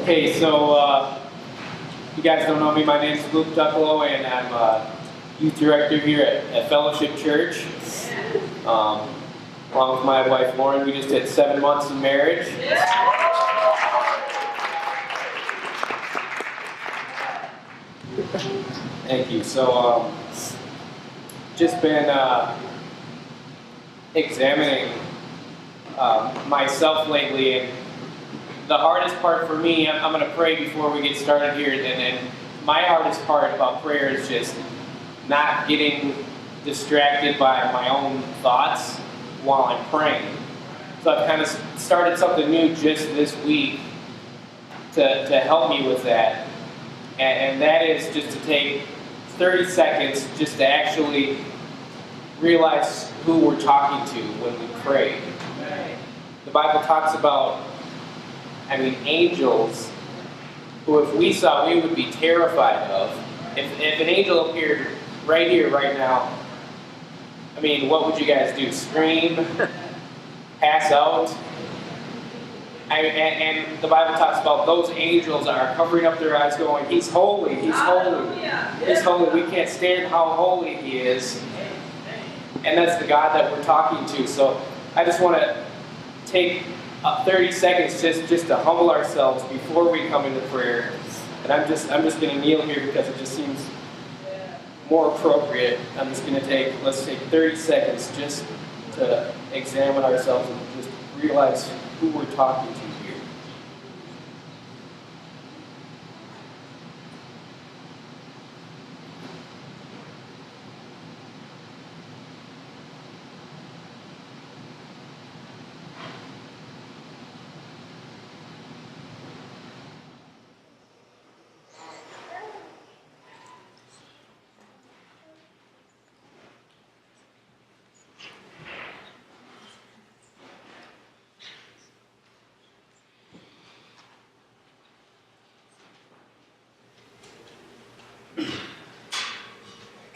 Okay, so you guys don't know me, my name is Ducklow, and I'm youth director here at Fellowship Church. Along with my wife Lauren, we just did 7 months of marriage. Thank you. So, just been examining myself lately, and the hardest part for me, I'm going to pray before we get started here, and my hardest part about prayer is just not getting distracted by my own thoughts while I'm praying. So I've kind of started something new just this week to help me with that, and that is just to take 30 seconds just to actually realize who we're talking to when we pray. The Bible talks about, angels who if we saw, we would be terrified of. If an angel appeared right here, right now, what would you guys do? Scream? Pass out? And the Bible talks about those angels are covering up their eyes going, He's holy, He's holy, He's holy. We can't stand how holy He is. And that's the God that we're talking to. So I just want to take 30 seconds just to humble ourselves before we come into prayer. And I'm just going to kneel here because it just seems more appropriate. I'm just going to let's take 30 seconds just to examine ourselves and just realize who we're talking to here.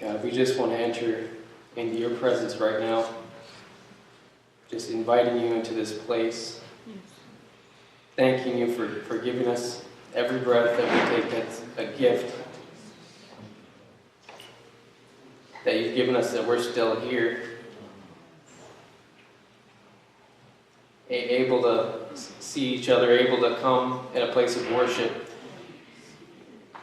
God, we just want to enter into your presence right now. Just inviting you into this place. Thanking you for giving us every breath that we take. That's a gift that you've given us, that we're still here. Able to see each other, able to come in a place of worship.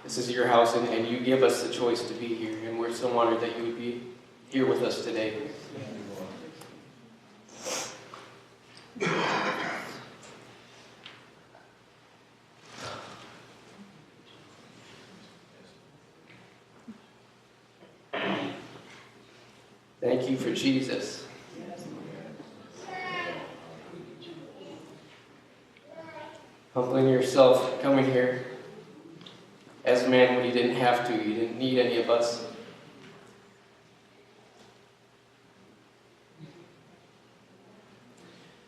This is your house, and you give us the choice to be here, and we're so honored that you would be here with us today. Thank you for Jesus. Humbling yourself, coming here as a man when you didn't have to. You didn't need any of us.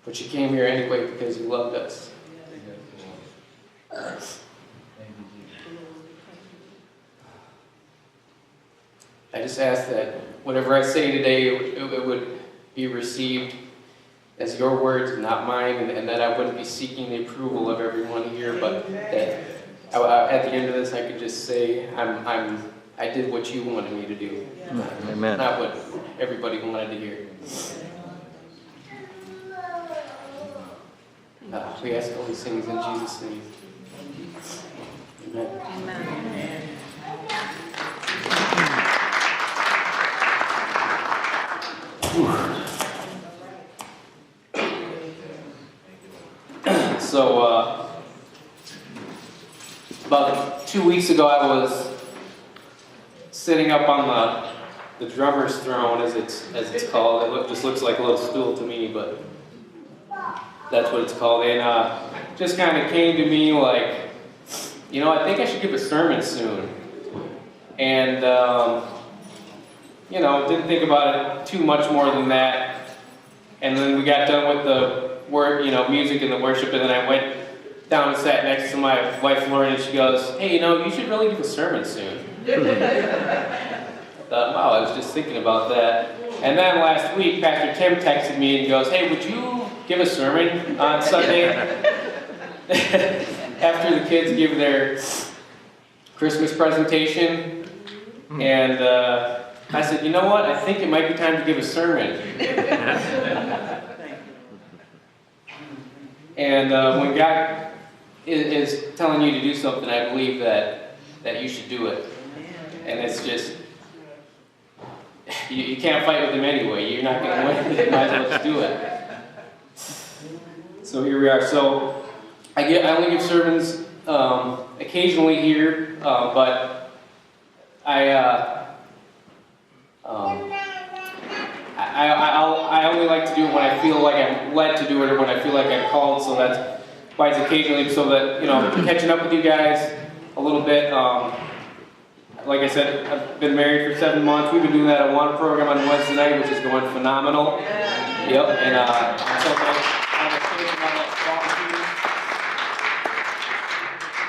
But you came here anyway because you loved us. I just ask that whatever I say today, it would be received as your words, not mine, and that I wouldn't be seeking the approval of everyone here, but that at the end of this, I could just say, I did what you wanted me to do. Amen. Not what everybody wanted to hear. We ask all these things in Jesus' name. Amen. Amen. So, about 2 weeks ago, I was sitting up on the drummer's throne, as it's called. It just looks like a little stool to me, but that's what it's called. And just kind of came to me like, I think I should give a sermon soon. And didn't think about it too much more than that. And then we got done with the music and the worship, and then I went down and sat next to my wife Lauren, and she goes, "Hey, you should really give a sermon soon." I thought, wow, I was just thinking about that. And then last week, Pastor Tim texted me and goes, "Hey, would you give a sermon on Sunday?" after the kids give their Christmas presentation, and I said, you know what? I think it might be time to give a sermon. And when God is telling you to do something, I believe that you should do it. And it's just, you can't fight with him anyway. You're not going to win. You might as well just do it. So here we are. So I only give sermons occasionally here, but I only like to do it when I feel like I'm led to do it, or when I feel like I'm called. So that's why it's occasionally, so that, catching up with you guys a little bit. Like I said, I've been married for 7 months. We've been doing that Awana program on Wednesday night, which is going phenomenal. Yep, and I'm so thankful.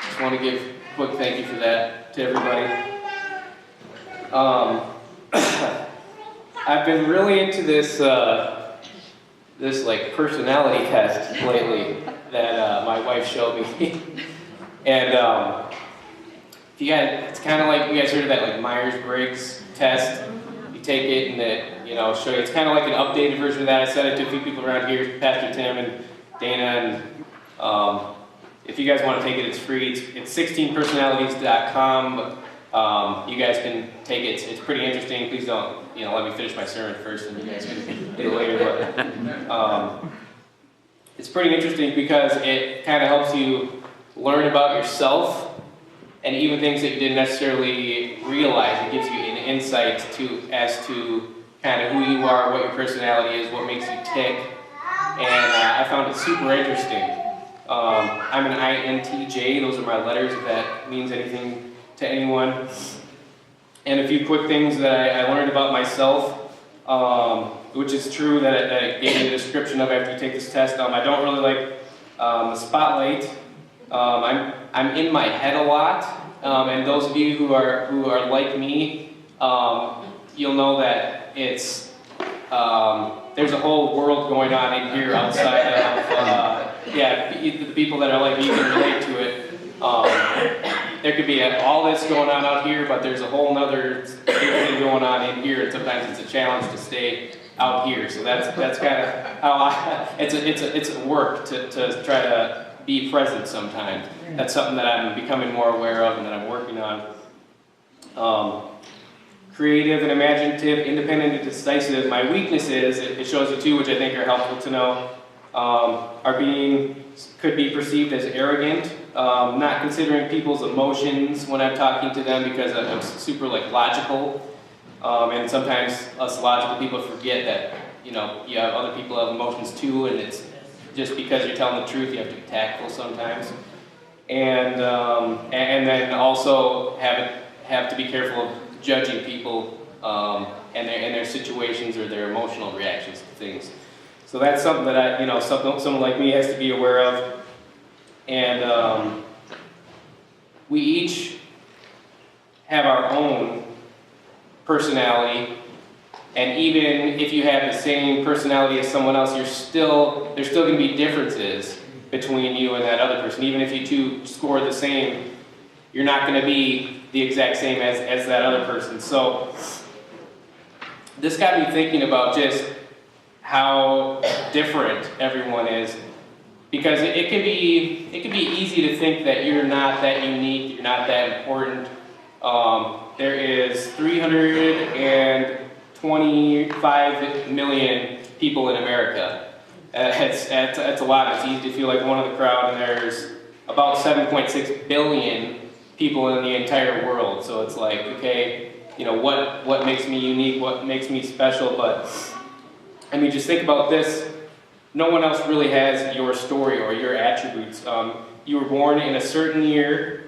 Just want to give a quick thank you for that to everybody. I've been really into this like personality test lately that my wife showed me, and if you guys, it's kind of like, you guys heard of that like Myers-Briggs test. You take it and it show you. It's kind of like an updated version of that. I sent it to a few people around here, Pastor Tim and Dana, and if you guys want to take it, it's free. It's 16personalities.com. You guys can take it. It's pretty interesting. Please don't, let me finish my sermon first, and you guys can get it later. But it's pretty interesting because it kind of helps you learn about yourself, and even things that you didn't necessarily realize. It gives you an insight as to kind of who you are, what your personality is, what makes you tick, and I found it super interesting. I'm an INTJ. Those are my letters, if that means anything to anyone. And a few quick things that I learned about myself, which is true, that I gave you the description of after you take this test. I don't really like the spotlight. I'm in my head a lot, and those of you who are like me, you'll know that it's there's a whole world going on in here outside of the people that are like me can relate to it. There could be all this going on out here, but there's a whole other thing going on in here, and sometimes it's a challenge to stay out here. So that's kind of how it's a work to try to be present sometimes. That's something that I'm becoming more aware of and that I'm working on. Creative and imaginative, independent and decisive. My weaknesses, it shows you two, which I think are helpful to know, could be perceived as arrogant, not considering people's emotions when I'm talking to them, because I'm super logical, and sometimes us logical people forget that you have other people have emotions too, and it's just because you're telling the truth, you have to be tactful sometimes, and then also have to be careful of judging people and their situations or their emotional reactions to things. So that's something that someone like me has to be aware of. And we each have our own personality, and even if you have the same personality as someone else, there's still going to be differences between you and that other person. Even if you two score the same, you're not going to be the exact same as that other person. So this got me thinking about just how different everyone is, because it can be easy to think that you're not that unique, you're not that important. There is 325 million people in America. It's a lot. It's easy to feel like one of the crowd, and there's about 7.6 billion people in the entire world. So it's like, okay, what makes me unique, what makes me special? But I mean, just think about this. No one else really has your story or your attributes. You were born in a certain year.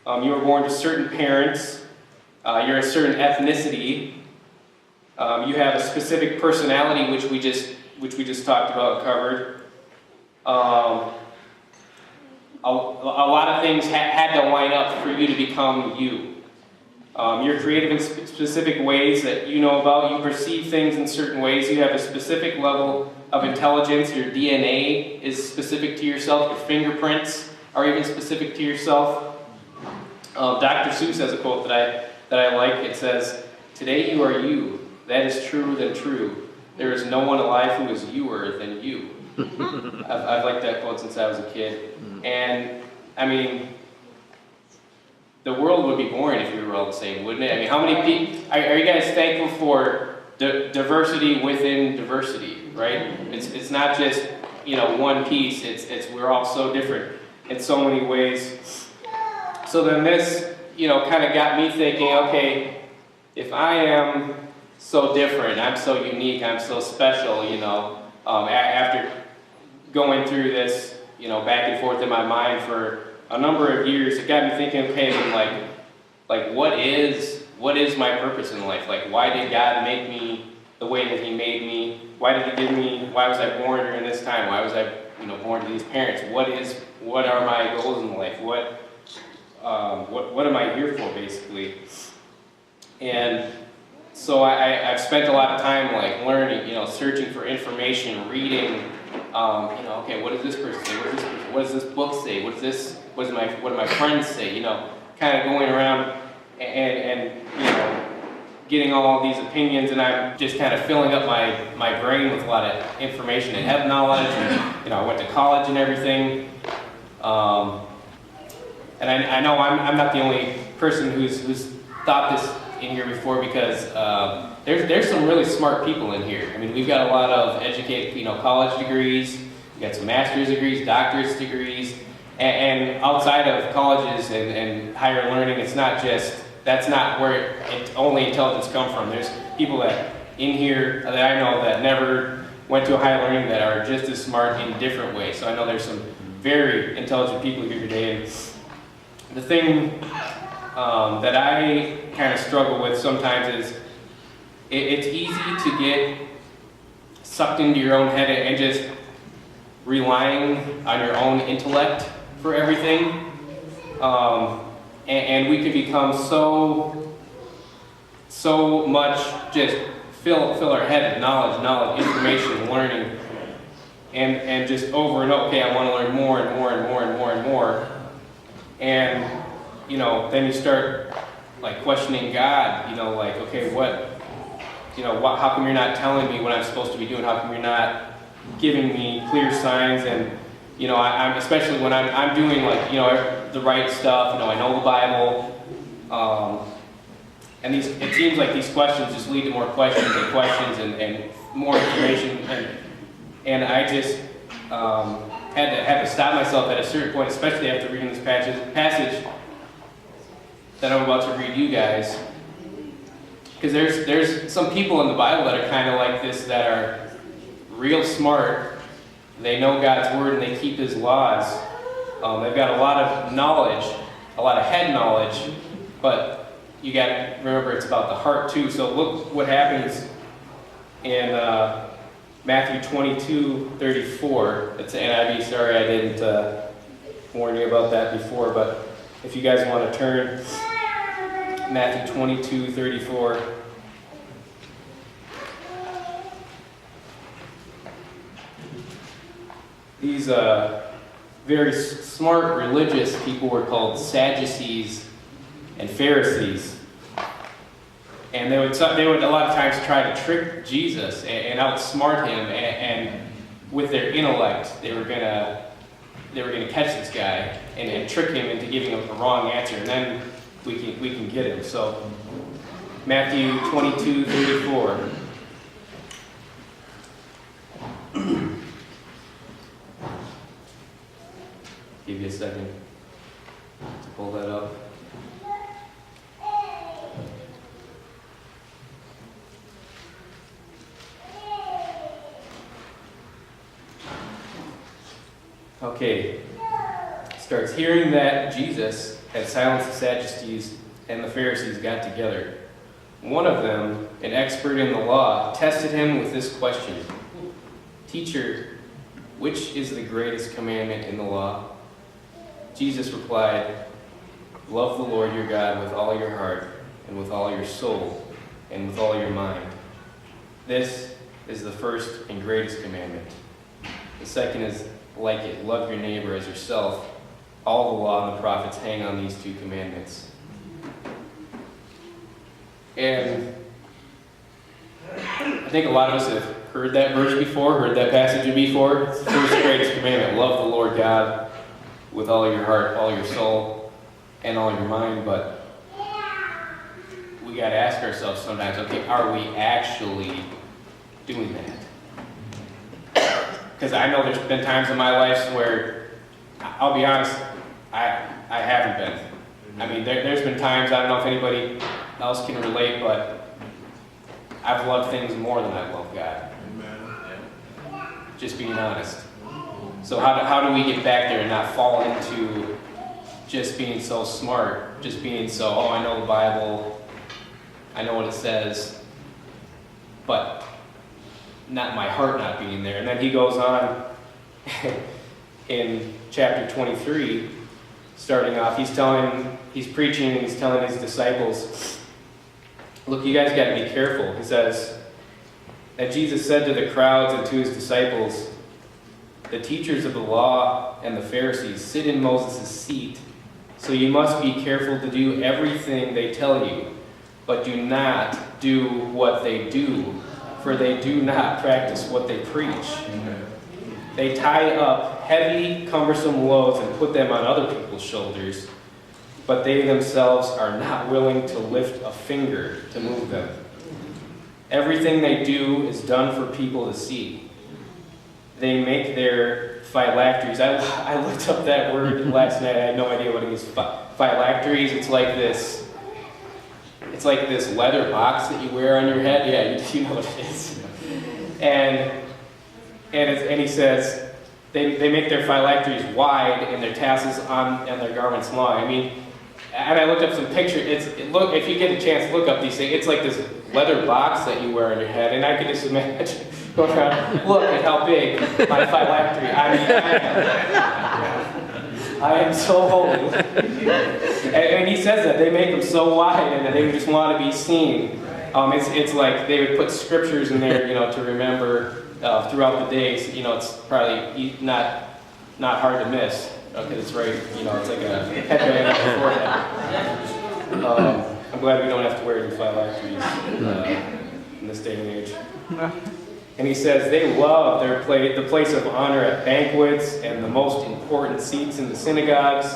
You were born to certain parents. You're a certain ethnicity. You have a specific personality, which we just talked about and covered. A lot of things had to line up for you to become you. You're creative in specific ways that you know about. You perceive things in certain ways. You have a specific level of intelligence. Your DNA is specific to yourself. Your fingerprints or even specific to yourself. Dr. Seuss has a quote that I like. It says, "Today you are you. That is truer than true. There is no one alive who is youer than you." I've liked that quote since I was a kid. And, I mean, the world would be boring if we were all the same, wouldn't it? I mean, how many people, are you guys thankful for diversity within diversity, right? It's not just, one piece. It's we're all so different in so many ways. So then this, kind of got me thinking, okay, if I am so different, I'm so unique, I'm so special, after going through this, back and forth in my mind for a number of years, it got me thinking, okay, like what is my purpose in life? Like, why did God make me the way that He made me? Why was I born during this time? Why was I, born to these parents? What are my goals in life? What am I here for, basically? And so I've spent a lot of time like learning, searching for information, reading, okay, what does this person say? What does this book say? What do my friends say? Kind of going around and getting all these opinions, and I'm just kind of filling up my brain with a lot of information and head knowledge, and I went to college and everything. And I know I'm not the only person who's thought this in here before, because there's some really smart people in here. I mean, we've got a lot of educated, college degrees. We've got some master's degrees, doctorate degrees, and outside of colleges and higher learning, that's not where only intelligence comes from. There's people that in here that I know that never went to a higher learning that are just as smart in different ways. So I know there's some very intelligent people here today. And the thing that I kind of struggle with sometimes is it's easy to get sucked into your own head and just relying on your own intellect for everything. And we could become so much just fill our head with knowledge, information, learning, and just over and over, okay, I want to learn more and more and more and more and more. And, then you start like questioning God, like, okay, how come you're not telling me what I'm supposed to be doing? How come you're not giving me clear signs? And, I'm especially when I'm doing like, the right stuff, I know the Bible, and it seems like these questions just lead to more questions and more information, and I just had to stop myself at a certain point, especially after reading this passage that I'm about to read you guys, because there's some people in the Bible that are kind of like this, that are real smart. They know God's word and they keep His laws. They've got a lot of knowledge, a lot of head knowledge, but you got to remember it's about the heart too. So look what happens in Matthew 22:34. It's NIV. Sorry, I didn't warn you about that before, but if you guys want to turn, Matthew 22:34. These very smart religious people were called Sadducees and Pharisees. And they would a lot of times try to trick Jesus and outsmart Him, and with their intellect, they were gonna catch this guy and trick him into giving him the wrong answer, and then we can get him. So Matthew 22:34. Give you a second to pull that up. Okay, starts hearing that Jesus had silenced the Sadducees and the Pharisees got together. One of them, an expert in the law, tested Him with this question: "Teacher, which is the greatest commandment in the law?" Jesus replied, "Love the Lord your God with all your heart and with all your soul and with all your mind. This is the first and greatest commandment. The second is like it: love your neighbor as yourself. All the law and the prophets hang on these two commandments. And I think a lot of us have heard that verse before, heard that passage before. It's the first greatest commandment. Love the Lord God with all your heart, all your soul, and all your mind. But we got to ask ourselves sometimes, okay, are we actually doing that? Because I know there's been times in my life where, I'll be honest, I haven't been. I mean, there's been times, I don't know if anybody else can relate, but I've loved things more than I love God. Just being honest. So how do we get back there and not fall into just being so smart, just being so, oh, I know the Bible, I know what it says, but not my heart not being there. And then he goes on in chapter 23, starting off, he's preaching and he's telling his disciples, look, you guys got to be careful. He says, that Jesus said to the crowds and to his disciples, the teachers of the law and the Pharisees sit in Moses' seat, so you must be careful to do everything they tell you, but do not do what they do, for they do not practice what they preach. They tie up heavy, cumbersome loads and put them on other people's shoulders, but they themselves are not willing to lift a finger to move them. Everything they do is done for people to see. They make their phylacteries. I looked up that word last night. I had no idea what it was. Phylacteries. It's like this leather box that you wear on your head. Yeah, you know what it is. And he says they make their phylacteries wide and their tassels and their garments long. I mean, and I looked up some pictures. Look, if you get a chance, look up these things. It's like this leather box that you wear on your head, and I can just imagine going around. Look at how big my phylactery. I mean, I am so holy. And he says that they make them so wide, and that they just want to be seen. It's like they would put scriptures in there, to remember throughout the day. So, it's probably not hard to miss. Okay, that's right. It's like a headband on the forehead. I'm glad we don't have to wear any phylacteries in this day and age. And he says they love the place of honor at banquets and the most important seats in the synagogues.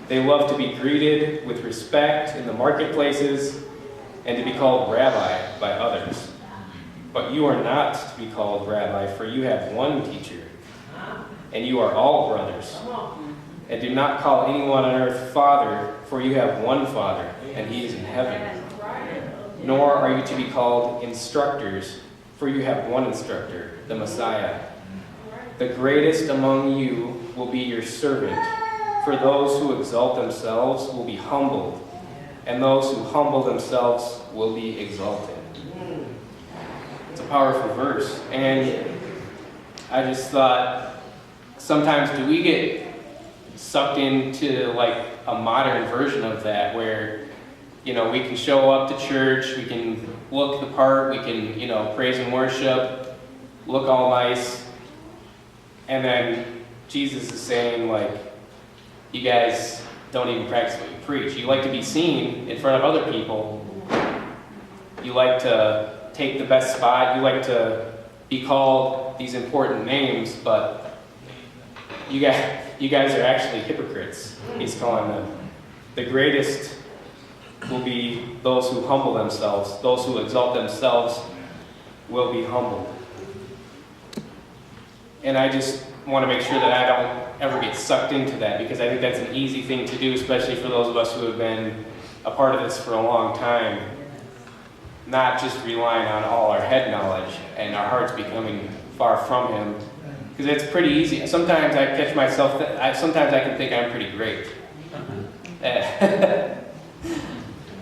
They love to be greeted with respect in the marketplaces and to be called rabbi by others. But you are not to be called rabbi, for you have one teacher, and you are all brothers. And do not call anyone on earth Father, for you have one Father, and he is in heaven. Nor are you to be called instructors, for you have one instructor, the Messiah. The greatest among you will be your servant, for those who exalt themselves will be humbled, and those who humble themselves will be exalted. It's a powerful verse, and I just thought, sometimes do we get sucked into like a modern version of that where, we can show up to church, we can look the part, we can, praise and worship, look all nice, and then Jesus is saying, like, you guys don't even practice what you preach. You like to be seen in front of other people. You like to take the best spot. You like to be called these important names, but you guys are actually hypocrites, he's calling them. The greatest will be those who humble themselves. Those who exalt themselves will be humbled. And I just want to make sure that I don't ever get sucked into that, because I think that's an easy thing to do, especially for those of us who have been a part of this for a long time. Not just relying on all our head knowledge and our hearts becoming far from him. Because it's pretty easy. Sometimes I catch myself, sometimes I can think I'm pretty great.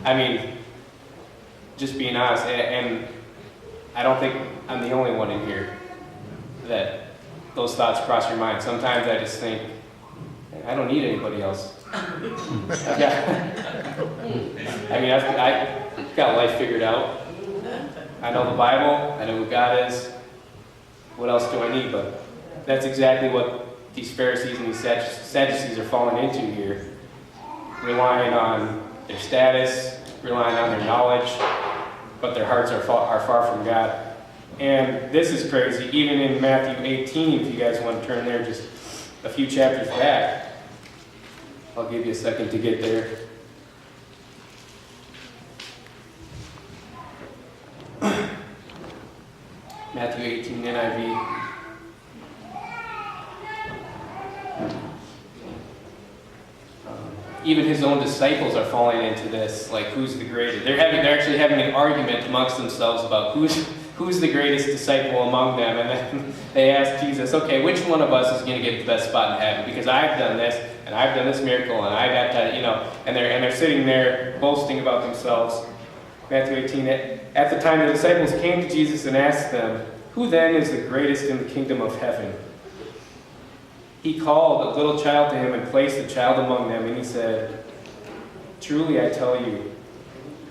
I mean, just being honest, and I don't think I'm the only one in here that those thoughts cross your mind. Sometimes I just think, I don't need anybody else. I've got life figured out. I know the Bible, I know who God is. What else do I need? But that's exactly what these Pharisees and these Sadducees are falling into here, relying on their status, relying on their knowledge, but their hearts are far from God. And this is crazy. Even in Matthew 18, if you guys want to turn there just a few chapters back, I'll give you a second to get there. Matthew 18, NIV. Even his own disciples are falling into this, like, who's the greatest? They're actually having an argument amongst themselves about who's the greatest disciple among them. And then they ask Jesus, okay, which one of us is going to get the best spot in heaven? Because I've done this, and I've done this miracle, and I baptized, and they're sitting there boasting about themselves. Matthew 18, at the time the disciples came to Jesus and asked them, who then is the greatest in the kingdom of heaven? He called a little child to him and placed the child among them, and he said, truly I tell you,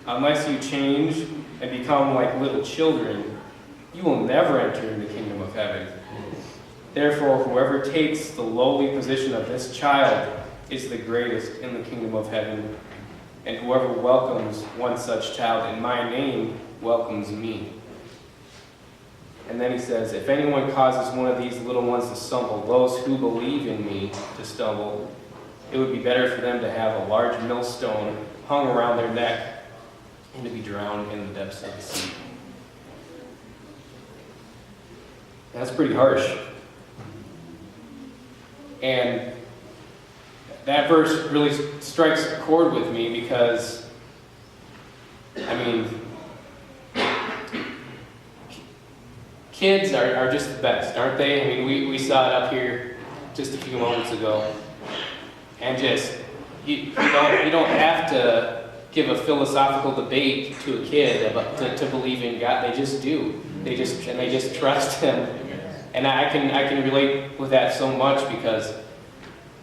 unless you change and become like little children, you will never enter in the kingdom of heaven. Therefore, whoever takes the lowly position of this child is the greatest in the kingdom of heaven. And whoever welcomes one such child in my name welcomes me. And then he says, if anyone causes one of these little ones to stumble, those who believe in me to stumble, it would be better for them to have a large millstone hung around their neck and to be drowned in the depths of the sea. That's pretty harsh. And that verse really strikes a chord with me because, kids are just the best, aren't they? We saw it up here just a few moments ago. And just, you don't have to give a philosophical debate to a kid about, to believe in God. They just do. They just trust Him. And I can relate with that so much because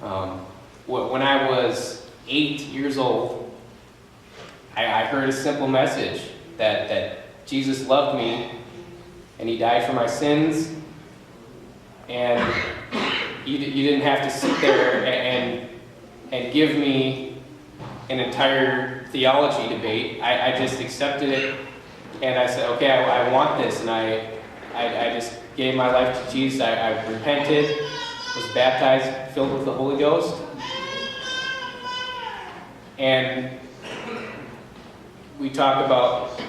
when I was 8 years old, I heard a simple message that Jesus loved me and He died for my sins, and you didn't have to sit there and give me an entire theology debate. I just accepted it, and I said, okay, I want this, and I just gave my life to Jesus. I repented, was baptized, filled with the Holy Ghost, and we talk about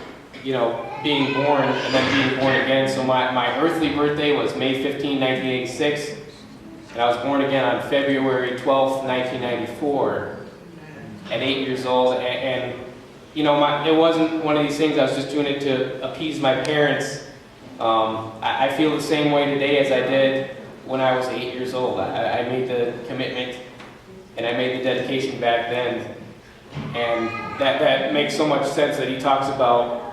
being born and then being born again. So my earthly birthday was May 15, 1986, and I was born again on February 12th, 1994, at 8 years old. And it wasn't one of these things I was just doing it to appease my parents. I feel the same way today as I did when I was 8 years old. I made the commitment and I made the dedication back then. And that makes so much sense that he talks about,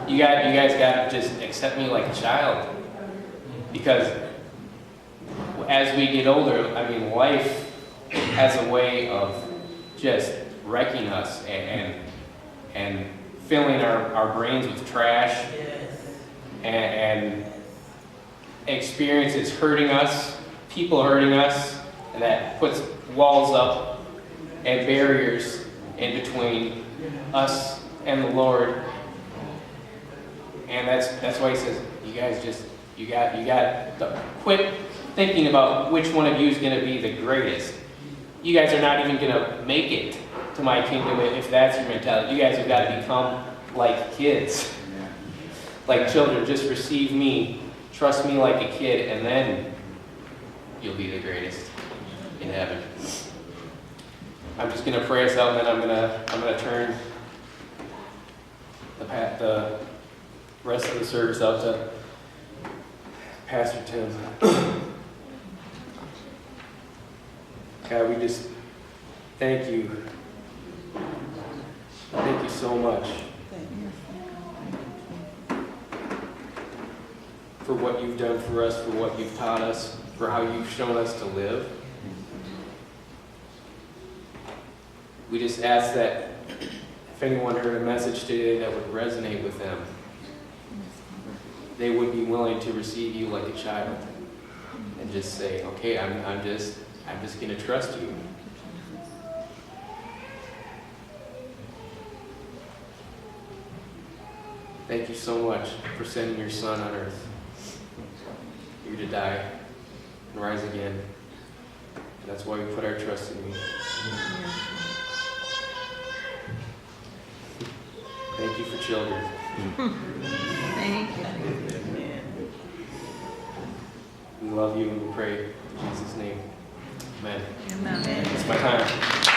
you guys got to just accept me like a child. Because as we get older, life has a way of just wrecking us and filling our brains with trash and experiences hurting us, people hurting us, and that puts walls up and barriers in between us and the Lord. And that's why he says, you got to quit thinking about which one of you is going to be the greatest. You guys are not even going to make it to my kingdom if that's your mentality. You guys have got to become like kids, like children. Just receive me, trust me like a kid, and then you'll be the greatest in heaven. I'm just going to pray us out, and then I'm going to turn the rest of the service out to Pastor Tim. God, we just thank you. Thank you so much for what you've done for us, for what you've taught us, for how you've shown us to live. We just ask that if anyone heard a message today that would resonate with them, they would be willing to receive you like a child and just say, okay, I'm just going to trust you. Thank you so much for sending your Son on earth here to die and rise again. And that's why we put our trust in you. Thank you for children. Thank you. We love you and we pray in Jesus' name. Amen. Amen. It's my time.